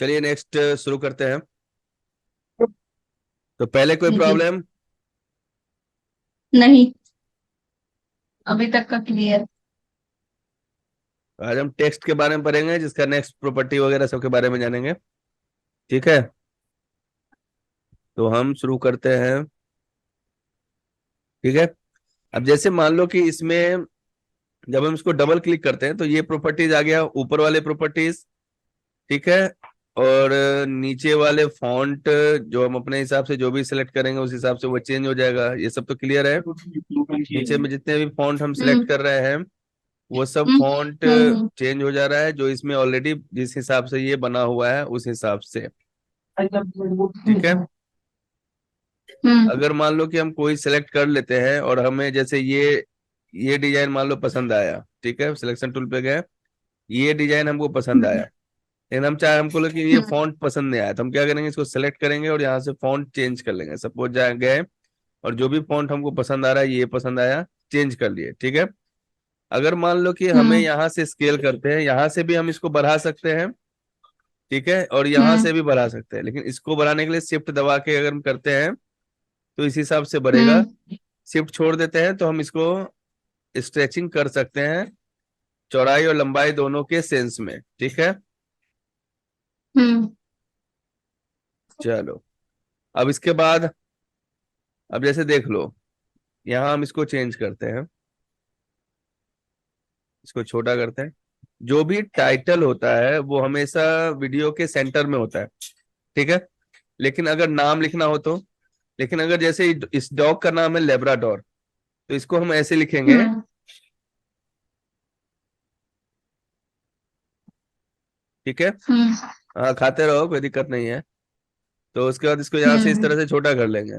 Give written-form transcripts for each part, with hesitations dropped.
चलिए नेक्स्ट शुरू करते हैं। तो पहले कोई जी। प्रॉब्लम? नहीं, अभी तक का क्लियर। आज हम टेक्स्ट के बारे में पढ़ेंगे, जिसका नेक्स्ट प्रॉपर्टी वगैरह सबके बारे में जानेंगे। ठीक है, तो हम शुरू करते हैं। ठीक है, अब जैसे मान लो कि इसमें जब हम इसको डबल क्लिक करते हैं तो ये प्रॉपर्टीज आ गया, ऊपर वाले प्रॉपर्टीज। ठीक है, और नीचे वाले फॉन्ट जो हम अपने हिसाब से जो भी सिलेक्ट करेंगे उस हिसाब से वो चेंज हो जाएगा। ये सब तो क्लियर है। नीचे में जितने भी फॉन्ट हम सिलेक्ट हम्म कर रहे हैं वो सब हम्म फॉन्ट हम्म चेंज हो जा रहा है, जो इसमें ऑलरेडी जिस हिसाब से ये बना हुआ है उस हिसाब से। ठीक है, हम्म अगर मान लो कि हम कोई सिलेक्ट कर लेते हैं और हमें जैसे ये डिजाइन मान लो पसंद आया। ठीक है, सिलेक्शन टूल पे गए, ये डिजाइन हमको पसंद आया, लेकिन हम चाहे हमको लेकिन ये हम्म फॉन्ट पसंद नहीं आया, तो हम क्या करेंगे, इसको सेलेक्ट करेंगे और यहाँ से फॉन्ट चेंज कर लेंगे। सपोज जा गए और जो भी फॉन्ट हमको पसंद आ रहा है, ये पसंद आया, चेंज कर लिए। ठीक है, अगर मान लो कि हमें हम्म यहाँ से स्केल करते हैं, यहाँ से भी हम इसको बढ़ा सकते हैं। ठीक है, और यहाँ हम्म से भी बढ़ा सकते हैं, लेकिन इसको बढ़ाने के लिए शिफ्ट दबा के अगर हम करते हैं तो इस हिसाब से बढ़ेगा। हम्म शिफ्ट छोड़ देते हैं तो हम इसको स्ट्रेचिंग कर सकते हैं, चौड़ाई और लंबाई दोनों के सेंस में। ठीक है, हम्म चलो अब इसके बाद, अब जैसे देख लो, यहाँ हम इसको चेंज करते हैं, इसको छोटा करते हैं। जो भी टाइटल होता है वो हमेशा वीडियो के सेंटर में होता है। ठीक है, लेकिन अगर नाम लिखना हो तो, लेकिन अगर जैसे इस डॉग का नाम है लेब्राडोर, तो इसको हम ऐसे लिखेंगे। हम्म ठीक है, हम्म हाँ खाते रहो, कोई दिक्कत नहीं है। तो उसके बाद इसको यहाँ से इस हम्म तरह से छोटा कर लेंगे।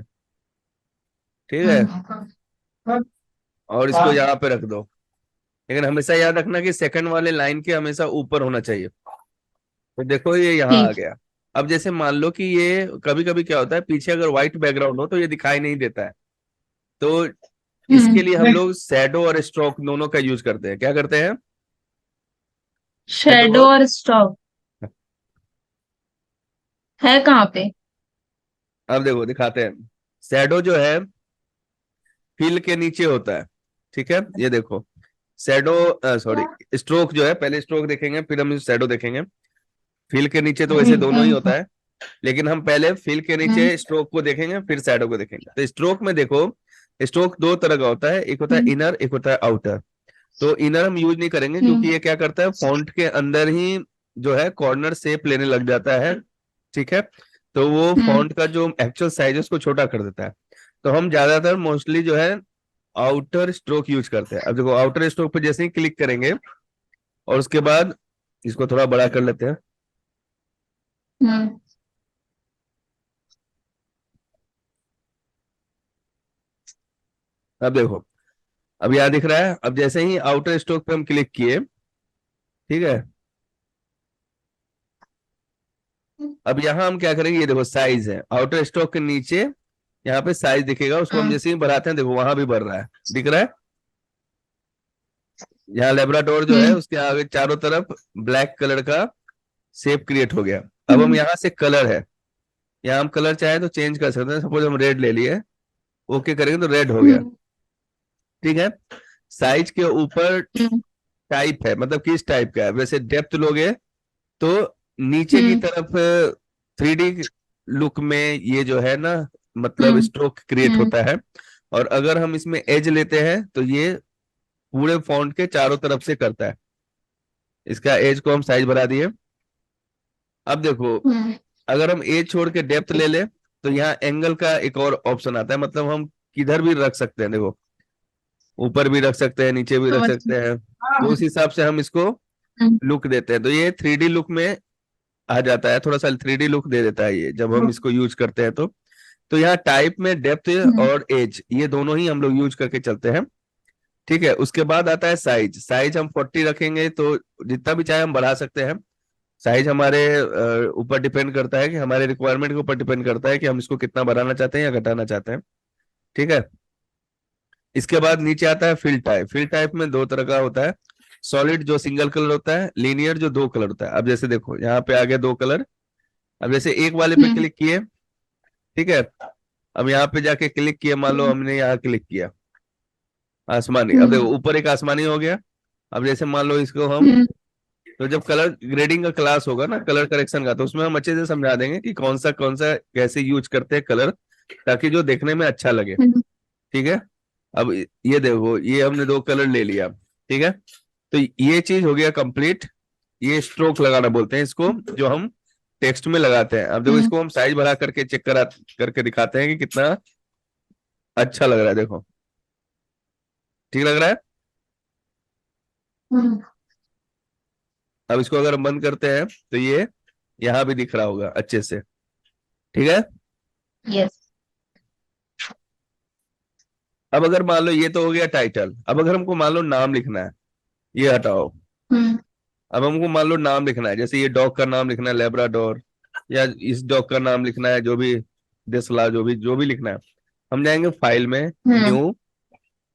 ठीक है, हम्म और इसको यहाँ पे रख दो। लेकिन हमेशा याद रखना कि सेकंड वाले लाइन के हमेशा ऊपर होना चाहिए। तो देखो ये यहाँ आ ठीक। गया। अब जैसे मान लो कि ये कभी कभी क्या होता है, पीछे अगर व्हाइट बैकग्राउंड हो तो ये दिखाई नहीं देता है। तो इसके लिए हम लोग शैडो और स्ट्रोक दोनों का यूज करते हैं। क्या करते हैं? शैडो शेडो और, और स्टॉक है कहाँ पे? अब देखो दिखाते हैं। शैडो जो है फिल के नीचे होता है। ठीक है, ये देखो शैडो, सॉरी, स्ट्रोक जो है, पहले स्ट्रोक देखेंगे फिर हम शैडो देखेंगे। फिल के नीचे तो वैसे दोनों ही होता है, लेकिन हम पहले फिल के नीचे स्ट्रोक को देखेंगे फिर शैडो को देखेंगे। तो स्ट्रोक में देखो, स्ट्रोक दो तरह का होता है, एक होता है इनर, एक होता है आउटर। तो इनर हम यूज नहीं करेंगे क्योंकि ये क्या करता है, फॉन्ट के अंदर ही जो है कॉर्नर शेप लेने लग जाता है। ठीक है, तो वो फॉन्ट का जो एक्चुअल साइज है उसको छोटा कर देता है। तो हम ज्यादातर मोस्टली जो है आउटर स्ट्रोक यूज करते हैं। अब देखो आउटर स्ट्रोक पे जैसे ही क्लिक करेंगे और उसके बाद इसको थोड़ा बड़ा कर लेते हैं। अब देखो, अब यहाँ दिख रहा है। अब जैसे ही आउटर स्ट्रोक पे हम क्लिक किए, ठीक है, अब यहाँ हम क्या करेंगे, ये देखो साइज है आउटर स्ट्रोक के नीचे, यहाँ पे साइज दिखेगा, उसको हम जैसे ही बढ़ाते हैं देखो वहां भी बढ़ रहा है, दिख रहा है। यहाँ लेब्राडोर जो है उसके आगे चारों तरफ ब्लैक कलर का शेप क्रिएट हो गया। अब हम यहाँ से कलर है, यहाँ हम कलर चाहे तो चेंज कर सकते हैं। सपोज हम रेड ले लिए, ओके करेंगे तो रेड हो गया। ठीक है, साइज के ऊपर टाइप है, मतलब किस टाइप का है। वैसे डेप्थ लोगे तो नीचे की तरफ 3D लुक में ये जो है ना, मतलब स्ट्रोक क्रिएट होता है। और अगर हम इसमें एज लेते हैं तो ये पूरे फॉन्ट के चारों तरफ से करता है। इसका एज को हम साइज बढ़ा दिए। अब देखो, अगर हम एज छोड़ के डेप्थ ले ले तो यहाँ एंगल का एक और ऑप्शन आता है, मतलब हम किधर भी रख सकते हैं। देखो ऊपर भी रख सकते हैं, नीचे भी रख समझ सकते हैं, तो उस हिसाब से हम इसको लुक देते हैं। तो ये 3D लुक में आ जाता है, थोड़ा सा 3D लुक दे देता है ये जब हम इसको यूज करते हैं। तो यहाँ टाइप में डेप्थ और एज ये दोनों ही हम लोग यूज करके चलते हैं। ठीक है, उसके बाद आता है साइज। साइज हम 40 रखेंगे तो जितना भी चाहे हम बढ़ा सकते हैं। साइज हमारे ऊपर डिपेंड करता है, कि हमारे रिक्वायरमेंट के ऊपर डिपेंड करता है कि हम इसको कितना बढ़ाना चाहते हैं या घटाना चाहते हैं। ठीक है, इसके बाद नीचे आता है फिल टाइप। फिल टाइप में दो तरह का होता है, सॉलिड जो सिंगल कलर होता है, लीनियर जो दो कलर होता है। अब जैसे देखो यहाँ पे आ गया दो कलर, अब जैसे एक वाले पे हम्म क्लिक किए, ठीक है, अब यहाँ पे जाके क्लिक किया, मान लो हम्म हमने यहाँ क्लिक किया आसमानी, अब देखो हम्म ऊपर एक आसमानी हो गया। अब जैसे मान लो इसको हम, हम्म तो जब कलर ग्रेडिंग का क्लास होगा ना, कलर करेक्शन का, तो उसमें हम अच्छे से समझा देंगे कि कौन सा कैसे यूज करते हैं कलर, ताकि जो देखने में अच्छा लगे। हम्म ठीक है। अब ये देखो, ये हमने दो कलर ले लिया, ठीक है, तो ये चीज हो गया कंप्लीट। ये स्ट्रोक लगाना बोलते हैं इसको, जो हम टेक्स्ट में लगाते हैं। अब देखो हम्म इसको हम साइज बढ़ा करके चेक करा करके दिखाते हैं कि कितना अच्छा लग रहा है। देखो, ठीक लग रहा है। हम्म। अब इसको अगर हम बंद करते हैं तो ये यहाँ भी दिख रहा होगा अच्छे से। ठीक है। यस। अब अगर मान लो ये तो हो गया टाइटल, अब अगर हमको मान लो नाम लिखना है, ये हटाओ। हम्म अब हमको मान लो नाम लिखना है, जैसे ये डॉग का नाम लिखना है लेब्राडोर, या इस डॉग का नाम लिखना है, जो भी देसला, जो भी लिखना है। हम जाएंगे फाइल में, हम्म न्यू,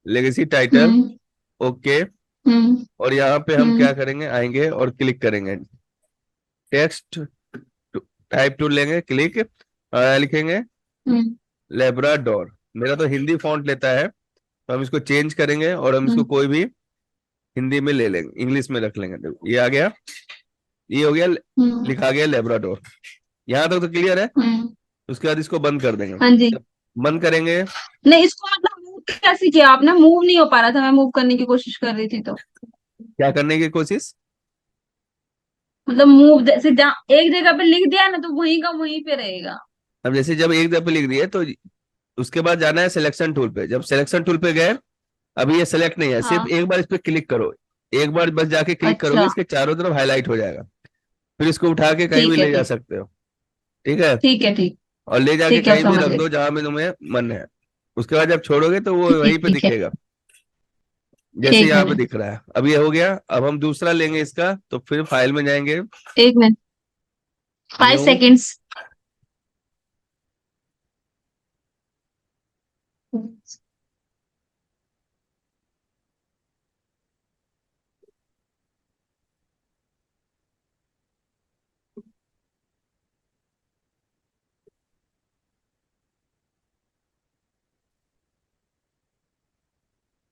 लेगेसी टाइटल, हम्म ओके। हम्म और यहाँ पे हम हम्म क्या करेंगे, आएंगे और क्लिक करेंगे, टेक्स्ट टाइप टूल लेंगे, क्लिक, लिखेंगे हम्म लेब्राडोर। मेरा तो हिंदी फॉन्ट लेता है, तो हम इसको चेंज करेंगे और हम इसको हम्म कोई भी हिंदी में ले लेंगे, इंग्लिश में रख लेंगे। देखो ये आ गया, ये हो गया, हम्म लिखा गया लेब्राडोर। यहाँ तक तो क्लियर है। हम्म। उसके बाद इसको बंद कर देंगे। हाँ जी। जब बंद करेंगे, नहीं, इसको मतलब मूव कैसे किया आपने? मूव नहीं हो पा रहा था, मैं मूव करने की कोशिश कर रही थी तो। क्या करने की कोशिश? मतलब मूव जैसे जहाँ एक जगह पे लिख दिया ना तो वहीं का वहीं पे रहेगा। अब जैसे जब एक दफे लिख दिए, तो उसके बाद जाना है सिलेक्शन टूल पे। जब सिलेक्शन टूल पे गए, अभी ये सिलेक्ट नहीं है, सिर्फ हाँ। एक बार इस पे क्लिक करो। एक बार बस जाके क्लिक करोगे, अच्छा। इसके चारों तरफ हाईलाइट हो जाएगा। फिर इसको उठा के कहीं भी ठीक है ले जा ठीक। सकते हो। ठीक है। ठीक है ठीक। और ले जाके ठीक है, कहीं भी समझ रख गई। दो जहां में तुम्हें मन है। उसके बाद जब छोड़ोगे तो वो वहीं ठीक पे ठीक है। दिखेगा, जैसे एक यहाँ पे मिनट। दिख रहा है। अब ये हो गया। अब हम दूसरा लेंगे इसका, तो फिर फाइल में जाएंगे, एक मिनट। फाइव न्यू, सेकेंड्स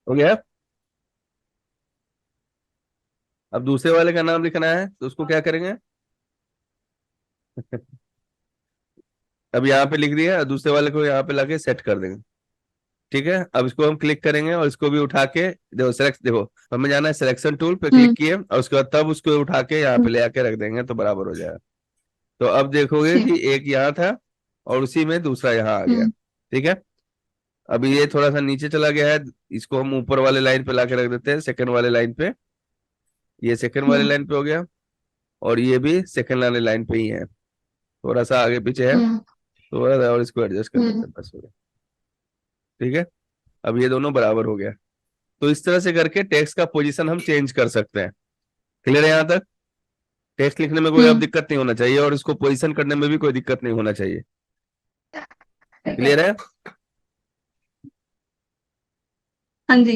हो गया। अब दूसरे वाले का नाम लिखना है, तो उसको क्या करेंगे अब यहाँ पे लिख दिया, दूसरे वाले को यहाँ पे लाके सेट कर देंगे। ठीक है। अब इसको हम क्लिक करेंगे और इसको भी उठा के, देखो सेलेक्ट, देखो हमें जाना है सिलेक्शन टूल पे, क्लिक हम्म किए और उसके बाद तब उसको उठा के यहाँ पे हम्म, ले आके रख देंगे, तो बराबर हो जाएगा। तो अब देखोगे ठीक। कि एक यहाँ था और उसी में दूसरा यहाँ आ गया। हम्म ठीक है। अभी ये थोड़ा सा नीचे चला गया है, इसको हम ऊपर वाले लाइन पे लाके रख देते हैं, सेकंड वाले लाइन पे। ये सेकंड वाले हम्म लाइन पे हो गया, और ये भी सेकंड वाले लाइन पे ही है, थोड़ा सा आगे पीछे है। हम्म थोड़ा सा और इसको एडजस्ट कर देते हम्म हैं, बस हो गया। ठीक है। अब ये दोनों बराबर हो गया। तो इस तरह से करके टेक्स्ट का पोजीशन हम चेंज कर सकते हैं। क्लियर है यहाँ तक? टेक्स्ट लिखने में कोई अब हम्म। दिक्कत नहीं होना चाहिए, और इसको पोजीशन करने में भी कोई दिक्कत नहीं होना चाहिए। ठीक है। क्लियर है? हाँ जी।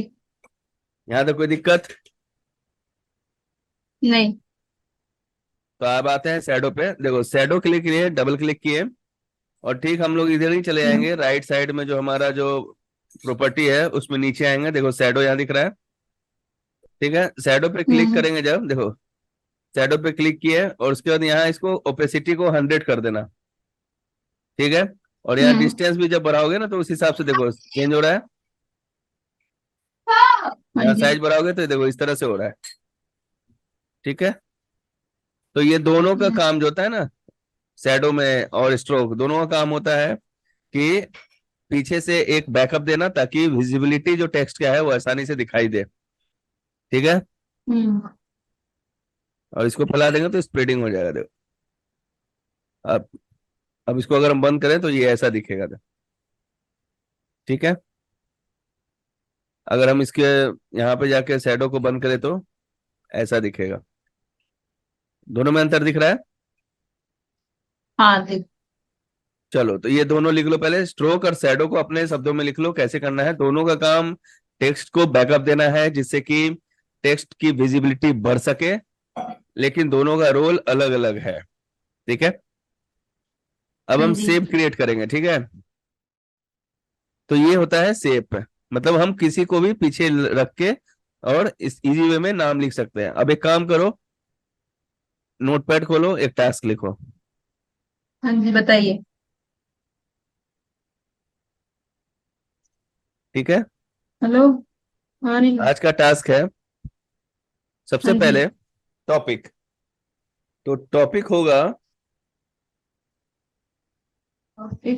यहाँ तक कोई दिक्कत? नहीं। तो अब आते हैं शैडो पे। देखो शैडो क्लिक किए, डबल क्लिक किए, और ठीक हम लोग इधर ही चले हम्म आएंगे, राइट साइड में जो हमारा जो प्रॉपर्टी है उसमें नीचे आएंगे। देखो शैडो यहाँ दिख रहा है। ठीक है। शैडो पे क्लिक हम्म करेंगे जब, देखो शैडो पे क्लिक किए और उसके बाद यहाँ इसको ओपेसिटी को 100 कर देना। ठीक है। और यहाँ हम्म। डिस्टेंस भी जब बढ़ाओगे ना, तो उस हिसाब से देखो चेंज हो रहा है। हाँ यहाँ जी। साइज बढ़ाओगे तो देखो इस तरह से हो रहा है। ठीक है। तो ये दोनों का हम्म काम जो होता है ना, शैडो में और स्ट्रोक दोनों का काम होता है कि पीछे से एक बैकअप देना, ताकि विजिबिलिटी जो टेक्स्ट का है वो आसानी से दिखाई दे। ठीक है। हम्म और इसको फैला देंगे तो स्प्रेडिंग हो जाएगा। देखो अब अब इसको अगर हम बंद करें तो ये ऐसा दिखेगा। देखो, ठीक है। अगर हम इसके यहाँ पे जाके शैडो को बंद करें तो ऐसा दिखेगा। दोनों में अंतर दिख रहा है? हाँ जी। चलो, तो ये दोनों लिख लो पहले, स्ट्रोक और शैडो को अपने शब्दों में लिख लो कैसे करना है। दोनों का काम टेक्स्ट को बैकअप देना है, जिससे कि टेक्स्ट की विजिबिलिटी बढ़ सके, लेकिन दोनों का रोल अलग अलग है। ठीक है। अब हाँ हम जी। शेप क्रिएट करेंगे, ठीक है। तो ये होता है शेप, मतलब हम किसी को भी पीछे रख के और इस इजी वे में नाम लिख सकते हैं। अब एक काम करो, नोटपैड खोलो, एक टास्क लिखो। हाँ जी, बताइए। ठीक है। हेलो। हाँ नहीं। आज का टास्क है, हाँ सबसे जी। पहले टॉपिक। तो टॉपिक होगा ओके।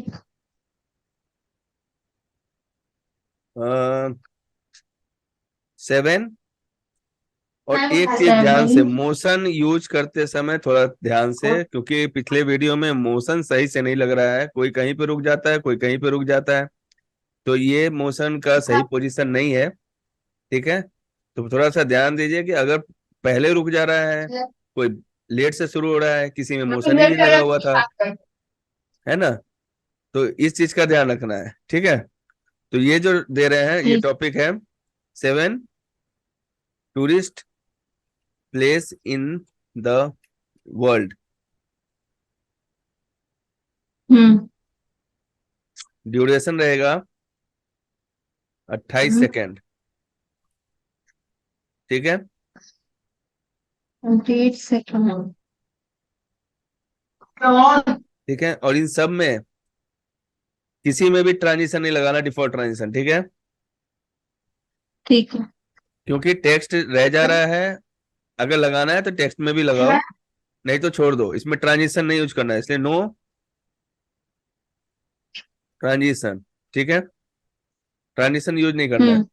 7। और एक चीज ध्यान से, सेवन। मोशन यूज करते समय थोड़ा ध्यान से, क्योंकि पिछले वीडियो में मोशन सही से नहीं लग रहा है, कोई कहीं पे रुक जाता है, कोई कहीं पे रुक जाता है। तो ये मोशन का सही पोजीशन नहीं है, ठीक है। तो थोड़ा सा ध्यान दीजिए कि अगर पहले रुक जा रहा है, कोई लेट से शुरू हो रहा है, किसी में मोशन ही नहीं लगा हुआ था, है ना। तो इस चीज का ध्यान रखना है, ठीक है। तो ये जो दे रहे हैं, ये ठीक। टॉपिक है 7 tourist place in the world. Hmm. Duration रहेगा 28 सेकेंड, ठीक है। 28 सेकंड। ठीक है, और इन सब में किसी में भी ट्रांजिशन नहीं लगाना, डिफॉल्ट ट्रांजिशन, ठीक है। ठीक है। क्योंकि टेक्स्ट रह जा रहा है, अगर लगाना है तो टेक्स्ट में भी लगाओ, नहीं तो छोड़ दो, इसमें ट्रांजिशन नहीं यूज करना है, इसलिए नो ट्रांजिशन, ठीक है। ट्रांजिशन यूज नहीं करना है। हम्म।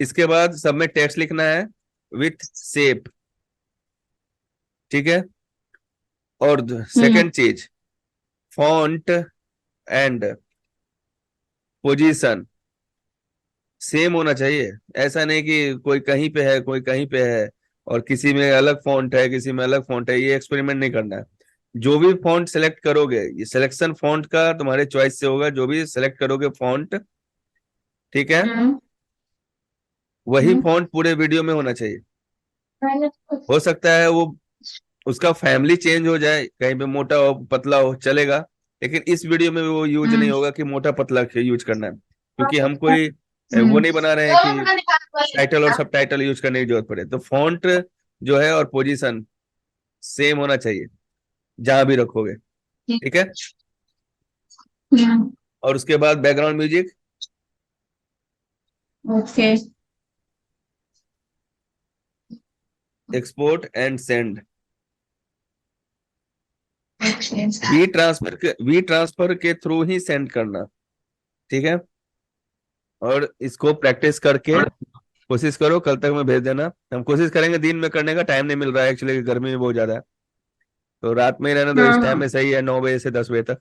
इसके बाद सब में टेक्स्ट लिखना है विथ शेप, ठीक है। और हम्म। सेकंड चीज, फॉन्ट एंड पोजीशन सेम होना चाहिए। ऐसा नहीं कि कोई कहीं पे है, कोई कहीं पे है, और किसी में अलग फॉन्ट है, किसी में अलग फॉन्ट है, ये एक्सपेरिमेंट नहीं करना है। जो भी फॉन्ट सेलेक्ट करोगे, ये सिलेक्शन फॉन्ट का तुम्हारे चॉइस से होगा, जो भी सिलेक्ट करोगे फॉन्ट, ठीक है, हम्म। वही हम्म। फॉन्ट पूरे वीडियो में होना चाहिए। हो सकता है वो उसका फैमिली चेंज हो जाए, कहीं पे मोटा हो पतला हो चलेगा, लेकिन इस वीडियो में वो यूज नहीं हम्म। होगा कि मोटा पतला यूज करना है, क्योंकि हम कोई वो हम्म। नहीं बना रहे हैं कि टाइटल और सब टाइटल यूज करने की जरूरत पड़े। तो फॉन्ट जो है और पोजीशन सेम होना चाहिए जहां भी रखोगे, ठीक है। हम्म। और उसके बाद background music, okay. Export and send. WeTransfer के थ्रू ही सेंड करना, ठीक है। और इसको प्रैक्टिस करके कोशिश करो, कल तक में भेज देना। हम कोशिश करेंगे, दिन में करने का टाइम नहीं मिल रहा है एक्चुअली, गर्मी में बहुत ज्यादा है। तो रात में ही रहना, तो इस टाइम हाँ। में सही है, 9 बजे से 10 बजे तक।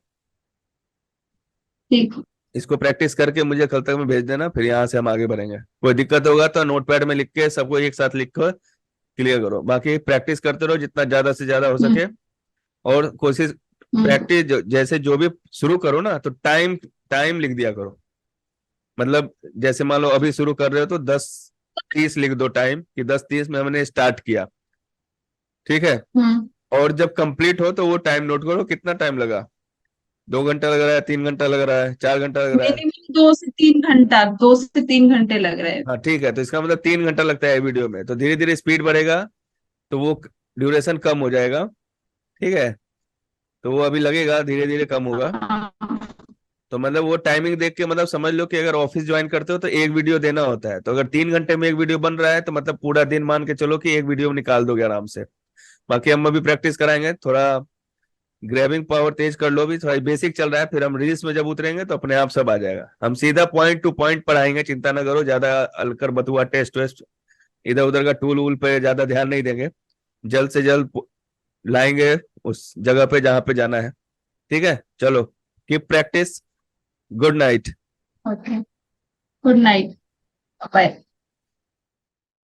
ठीक। इसको प्रैक्टिस करके मुझे कल तक में भेज देना, फिर यहाँ से हम आगे बढ़ेंगे। कोई दिक्कत होगा तो नोटपैड में लिख के सबको एक साथ लिख कर क्लियर करो। बाकी प्रैक्टिस करते रहो जितना ज्यादा से ज्यादा हो हम्म। सके। और कोशिश, हम्म। प्रैक्टिस जैसे जो भी शुरू करो ना, तो टाइम टाइम लिख दिया करो। मतलब जैसे मान लो अभी शुरू कर रहे हो तो 10:30 लिख दो टाइम, कि 10:30 में हमने स्टार्ट किया, ठीक है। हम्म। और जब कंप्लीट हो तो वो टाइम नोट करो, कितना टाइम लगा, 2 घंटा लग रहा है, 3 घंटा लग रहा है, 4 घंटा लग रहा है। मिनिमम 2 से 3 घंटा, 2 से 3 घंटे लग रहे हैं। हाँ ठीक है, तो इसका मतलब 3 घंटा लगता है वीडियो में, तो धीरे धीरे स्पीड बढ़ेगा, तो वो ड्यूरेशन कम हो जाएगा, ठीक है। तो वो अभी लगेगा, धीरे धीरे कम होगा। हाँ। तो मतलब वो टाइमिंग देख के मतलब समझ लो कि अगर ऑफिस ज्वाइन करते हो तो एक वीडियो देना होता है, तो अगर 3 घंटे में एक वीडियो बन रहा है तो मतलब पूरा दिन मान के चलो कि एक वीडियो निकाल दोगे आराम से। बाकी हम अभी प्रैक्टिस कराएंगे, थोड़ा ग्रैबिंग पावर तेज कर लो, भी थोड़ा बेसिक चल रहा है, फिर हम रील्स में जब उतरेंगे तो अपने आप सब आ जाएगा। हम सीधा पॉइंट टू पॉइंट पढ़ाएंगे, चिंता ना करो, ज्यादा अलकर बतुआ टेस्ट वेस्ट इधर उधर का टूल वूल पे ज्यादा ध्यान नहीं देंगे। जल्द से जल्द लाएंगे उस जगह पे जहां पे जाना है, ठीक है। चलो, keep practice, good night. Okay. Good night. Bye.